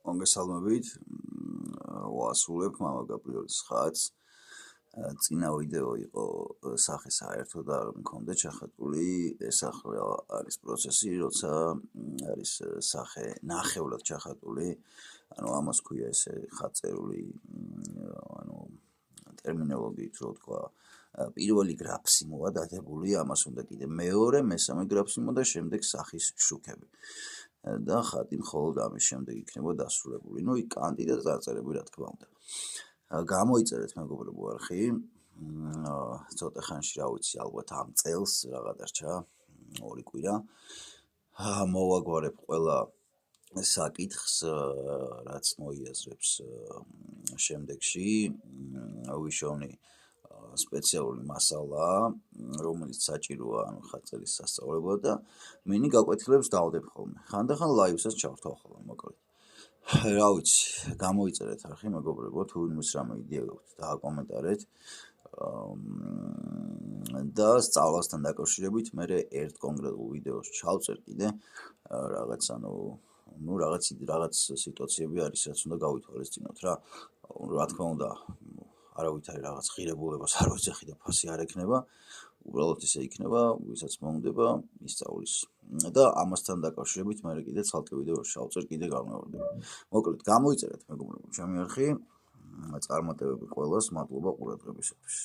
მოგესალმებით, ვასრულებ მამა გაბრიელის ხატს. წინა ვიდეო იყო სახე საერთო და არ მქონდა ჩახატული, ეს ახლა არის პროცესი, როცა არის სახე ნახევრად ჩახატული, ანუ ამას ქვია ესე ხატწერული, ანუ ტერმინოლოგიით რო თქვა, პირველი გრაფსი მოვა დადებული, ამას უნდა კიდე მეორე, მესამე გრაფსი მოვა და შემდეგ სახის შუქები. და ხატი მხოლოდ ამის შემდეგ იქნება დასრულებული. ნუ იქ კანტი და წარწერები რა თქმა უნდა. გამოიწერეთ მეგობრებო არხი. ცოტა ხანში რა ვიცი, ალბათ ამ წელს რაღა დარჩა 2 კვირა. მოვაგვარებ ყველა საკითხს, რაც მოიაზრებს შემდეგში. ვიშოვნი სპეციალური მასალა, რომელიც საჭიროა ანუ ხატწერის სასწავლებლად და მინი გაკვეთილებს დავდებ ხოლმე. ხანდახან ლაივსაც ჩავრთავ ხოლმე, მოკლედ. რა ვიცი, გამოიწერეთ არხი მეგობრებო, თუ ვინმეს რამე იდეა გაქვთ, დააკომენტარეთ. და სწავლასთან დაკავშირებით მე ერთ კონკრეტულ ვიდეოს ჩავწერ კიდე რაღაც ანუ რაღაც სიტუაციები არის, რაც უნდა გავითვალისწინოთ რა. რა თქმა უნდა, არავითარი რაღაც ღირებულებას არ ვეძახი და ფასი არ ექნება, უბრალოდ ისე იქნება, ვისაც მომდება ისწავლის. და ამასთან დაკავშირებით მე კიდე ცალკე ვიდეოს ჩავწერ, კიდე განმეორდება. მოკლედ, გამოიწერეთ მეგობრებო ჩემი არხი. წარმატებები ყველას, მადლობა ყურადღებისათვის.